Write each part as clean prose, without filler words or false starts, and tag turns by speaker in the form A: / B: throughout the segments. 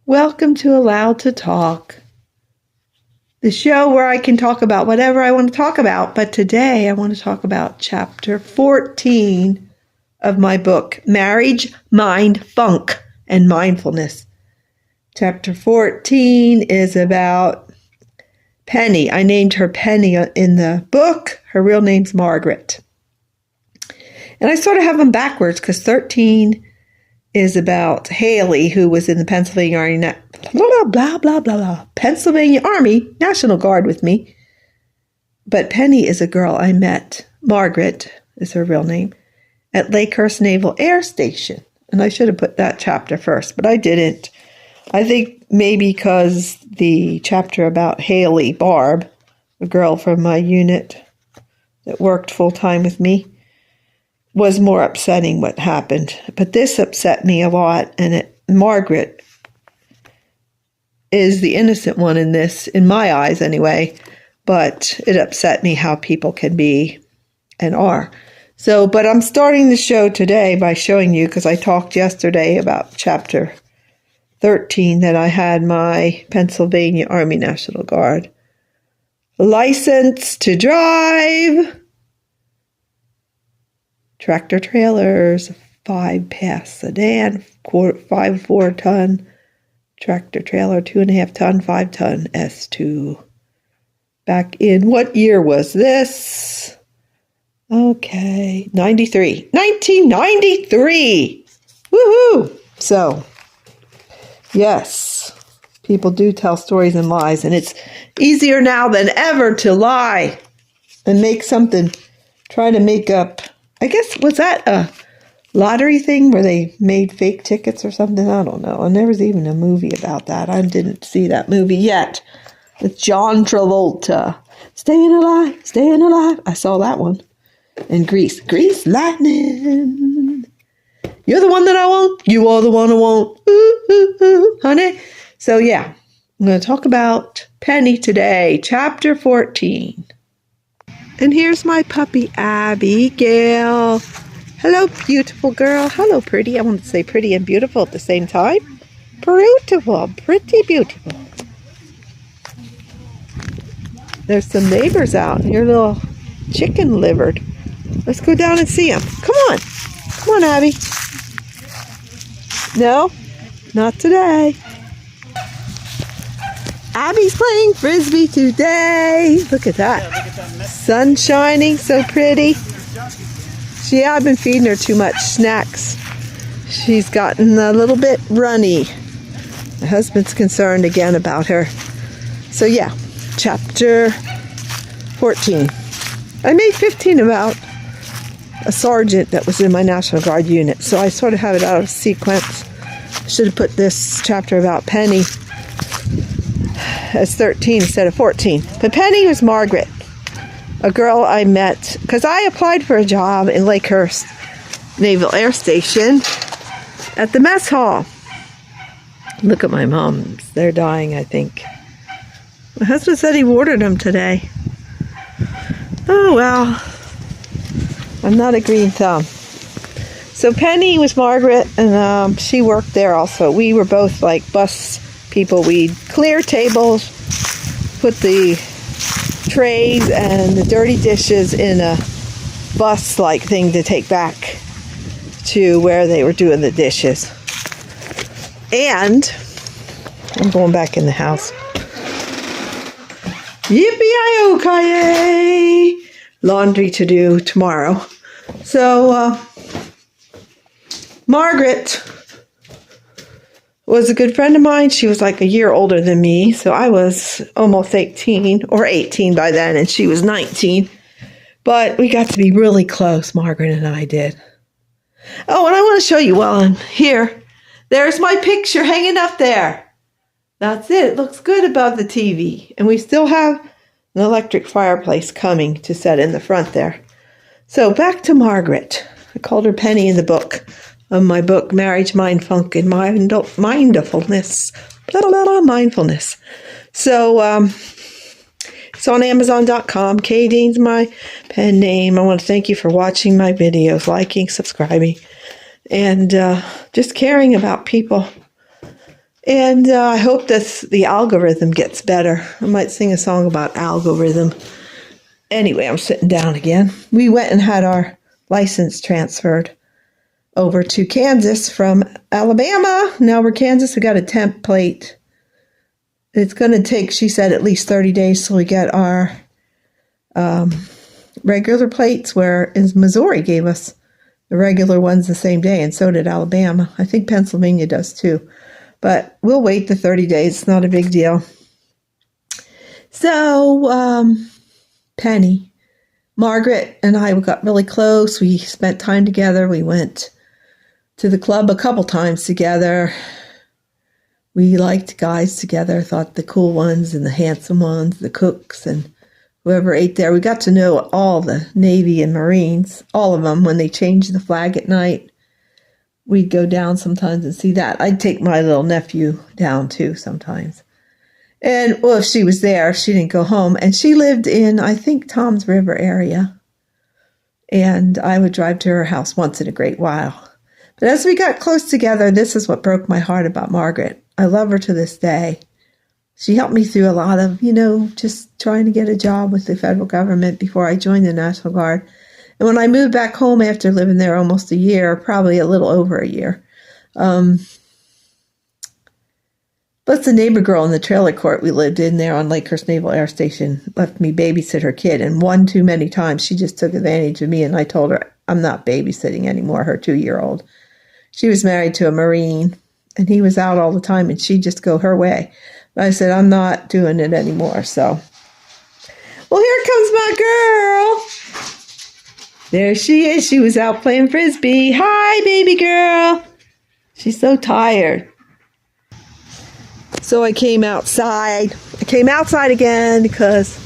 A: Welcome to Allowed to Talk, the show where I can talk about whatever I want to talk about. But today I want to talk about chapter 14 of my book, Marriage, Mind, Funk, and Mindfulness. Chapter 14 is about Penny. I named her Penny in the book. Her real name's Margaret. And I sort of have them backwards because 13 is about Haley, who was in the Pennsylvania Army National Guard with me. But Penny is a girl I met. Margaret is her real name, at Lakehurst Naval Air Station. And I should have put that chapter first, but I didn't. I think maybe because the chapter about Haley Barb, a girl from my unit that worked full-time with me, was more upsetting what happened. But this upset me a lot, and Margaret is the innocent one in this, in my eyes anyway, but it upset me how people can be and are. So, but I'm starting the show today by showing you, because I talked yesterday about chapter 13, that I had my Pennsylvania Army National Guard license to drive tractor trailers, 5-pass sedan, 4-ton tractor trailer, 2.5-ton, 5-ton S2. Back in, what year was this? Okay, 1993. Woohoo! So, yes, people do tell stories and lies, and it's easier now than ever to lie and make something, try to make up. I guess, was that a lottery thing where they made fake tickets or something? I don't know. And there was even a movie about that. I didn't see that movie yet. With John Travolta. Staying alive, staying alive. I saw that one. And Grease lightning. You're the one that I want. You are the one I want. Ooh, ooh, ooh, honey. So yeah, I'm going to talk about Penny today. Chapter 14. And here's my puppy, Abigail. Hello, beautiful girl. Hello, pretty. I want to say pretty and beautiful at the same time. Beautiful. Pretty beautiful. There's some neighbors out. Your little chicken livered. Let's go down and see them. Come on. Come on, Abby. No, not today. Abby's playing Frisbee today. Look at that. Sun shining, so pretty. I've been feeding her too much snacks. She's gotten a little bit runny. My husband's concerned again about her. So yeah, chapter 14. I made 15 about a sergeant that was in my National Guard unit. So I sort of have it out of sequence. I should have put this chapter about Penny as 13 instead of 14. But Penny was Margaret, a girl I met because I applied for a job in Lakehurst Naval Air Station at the mess hall. Look at my moms. They're dying, I think. My husband said he ordered them today. Oh, well. I'm not a green thumb. So Penny was Margaret, and she worked there also. We were both like bus people. We'd clear tables, put the trays and the dirty dishes in a bus-like thing to take back to where they were doing the dishes. And I'm going back in the house. Yippee-yi-oh-ki-yay! Laundry to do tomorrow. So, Margaret was a good friend of mine. She was like a year older than me, so I was almost 18 or 18 by then, and she was 19. But we got to be really close, Margaret and I did. Oh, and I want to show you while I'm here. There's my picture hanging up there. That's it. It looks good above the TV. And we still have an electric fireplace coming to set in the front there. So back to Margaret. I called her Penny in the book. Of my book, Marriage, Mind, Funk, and Mindfulness. Blah, blah, blah, mindfulness. So, it's on Amazon.com. Kay Dean's my pen name. I want to thank you for watching my videos, liking, subscribing, and just caring about people And I hope that the algorithm gets better. I might sing a song about algorithm. Anyway, I'm sitting down again. We went and had our license transferred over to Kansas from Alabama. Now we're Kansas. We got a temp plate. It's going to take, she said, at least 30 days till we get our regular plates, where in Missouri gave us the regular ones the same day, and so did Alabama. I think Pennsylvania does too. But we'll wait the 30 days. It's not a big deal. So, Penny, Margaret, and I got really close. We spent time together. We went to the club a couple times together. We liked guys together, thought the cool ones and the handsome ones, the cooks and whoever ate there. We got to know all the Navy and Marines, all of them, when they changed the flag at night. We'd go down sometimes and see that. I'd take my little nephew down too sometimes. And, well, if she was there, she didn't go home. And she lived in, I think, Tom's River area. And I would drive to her house once in a great while. But as we got close together, this is what broke my heart about Margaret. I love her to this day. She helped me through a lot of, just trying to get a job with the federal government before I joined the National Guard. And when I moved back home after living there almost a year, probably a little over a year, but the neighbor girl in the trailer court we lived in there on Lakehurst Naval Air Station left me babysit her kid. And one too many times, she just took advantage of me. And I told her, I'm not babysitting anymore, her 2-year-old. She was married to a Marine, and he was out all the time, and she'd just go her way. But I said, I'm not doing it anymore. So, well, here comes my girl. There she is. She was out playing Frisbee. Hi, baby girl. She's so tired. So I came outside. I came outside again because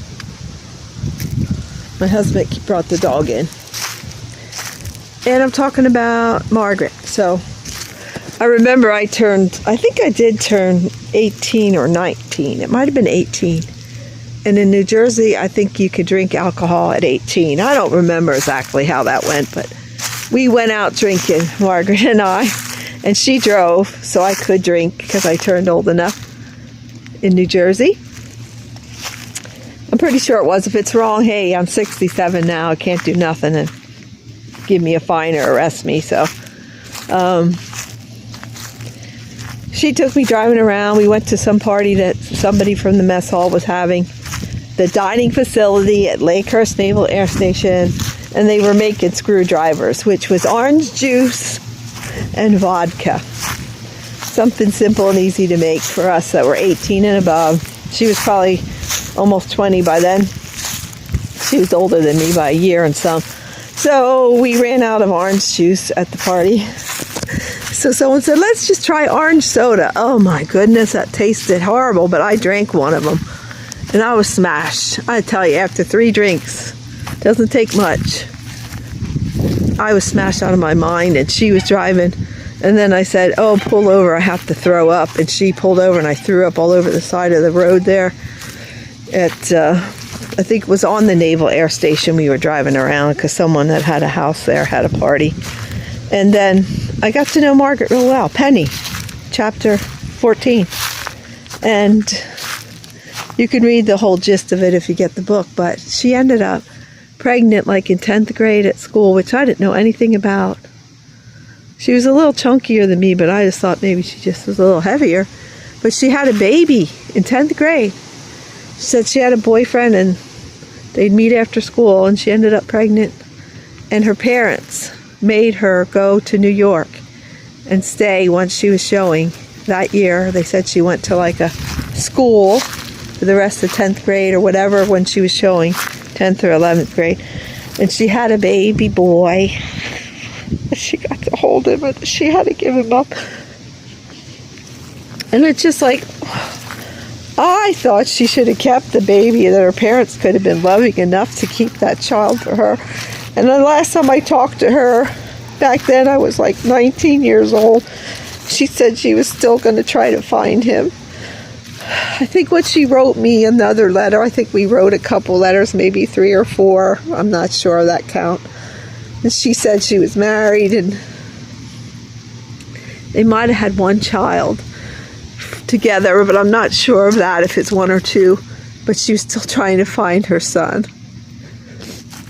A: my husband brought the dog in. And I'm talking about Margaret. So I remember I think I did turn 18 or 19. It might have been 18. And in New Jersey, I think you could drink alcohol at 18. I don't remember exactly how that went, but we went out drinking, Margaret and I. And she drove, so I could drink because I turned old enough in New Jersey. I'm pretty sure it was. If it's wrong, hey, I'm 67 now. I can't do nothing and give me a fine or arrest me. So she took me driving around. We went to some party that somebody from the mess hall was having. The dining facility at Lakehurst Naval Air Station. And they were making screwdrivers, which was orange juice and vodka. Something simple and easy to make for us that were 18 and above. She was probably almost 20 by then. She was older than me by a year and some. So we ran out of orange juice at the party. So someone said, let's just try orange soda. Oh my goodness, that tasted horrible, but I drank one of them. And I was smashed. I tell you, after 3 drinks, doesn't take much. I was smashed out of my mind, and she was driving. And then I said, oh, pull over, I have to throw up. And she pulled over, and I threw up all over the side of the road there. I think it was on the Naval Air Station we were driving around because someone that had a house there had a party. And then I got to know Margaret real well. Penny, chapter 14. And you can read the whole gist of it if you get the book. But she ended up pregnant like in 10th grade at school, which I didn't know anything about. She was a little chunkier than me, but I just thought maybe she just was a little heavier. But she had a baby in 10th grade. She said she had a boyfriend and they'd meet after school, and she ended up pregnant. And her parents made her go to New York and stay once she was showing. That year, they said she went to like a school for the rest of 10th grade or whatever when she was showing, 10th or 11th grade. And she had a baby boy. She got to hold him, and she had to give him up. And it's just like, I thought she should have kept the baby, that her parents could have been loving enough to keep that child for her. And the last time I talked to her, back then I was like 19 years old, she said she was still going to try to find him. I think what she wrote me, another letter, I think we wrote a couple letters, maybe 3 or 4, I'm not sure of that count. And she said she was married and they might have had one child together, but I'm not sure of that, if it's 1 or 2. But she was still trying to find her son.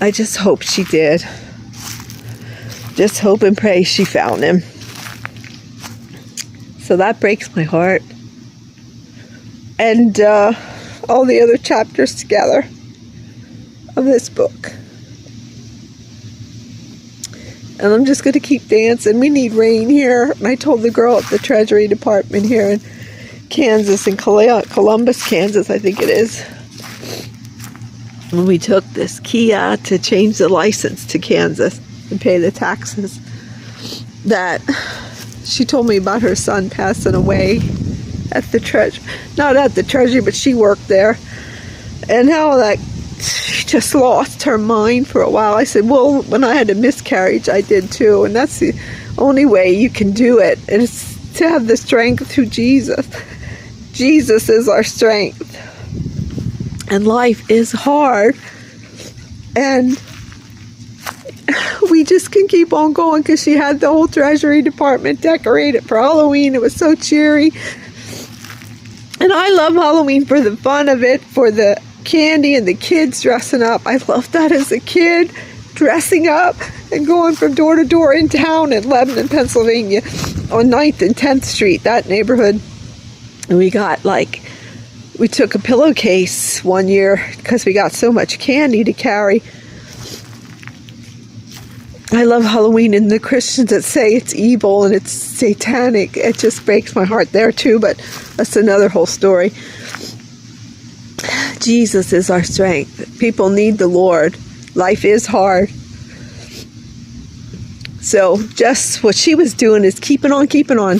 A: I just hope she did. Just hope and pray she found him. So that breaks my heart. And all the other chapters together of this book. And I'm just going to keep dancing. We need rain here. And I told the girl at the Treasury Department here in Kansas, in Columbus, Kansas, I think it is, when we took this Kia to change the license to Kansas and pay the taxes, that she told me about her son passing away at the Treasury. Not at the Treasury, but she worked there. And how that she just lost her mind for a while. I said, well, when I had a miscarriage, I did too. And that's the only way you can do it. And it's to have the strength through Jesus. Jesus is our strength. And life is hard. And we just can keep on going, because she had the whole Treasury Department decorated for Halloween. It was so cheery. And I love Halloween for the fun of it, for the candy and the kids dressing up. I loved that as a kid, dressing up and going from door to door in town in Lebanon, Pennsylvania, on 9th and 10th Street, that neighborhood. And we took a pillowcase one year because we got so much candy to carry. I love Halloween, and the Christians that say it's evil and it's satanic, it just breaks my heart there too, but that's another whole story. Jesus is our strength. People need the Lord. Life is hard. So just what she was doing is keeping on,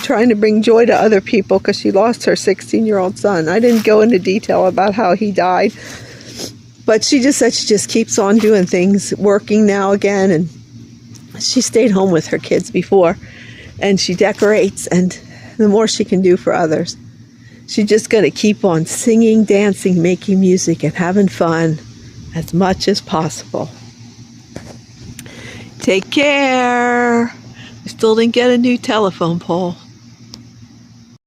A: trying to bring joy to other people, because she lost her 16-year-old son. I didn't go into detail about how he died, but she just said she just keeps on doing things, working now again, and she stayed home with her kids before, and she decorates, and the more she can do for others. She's just going to keep on singing, dancing, making music, and having fun as much as possible. Take care. I still didn't get a new telephone pole.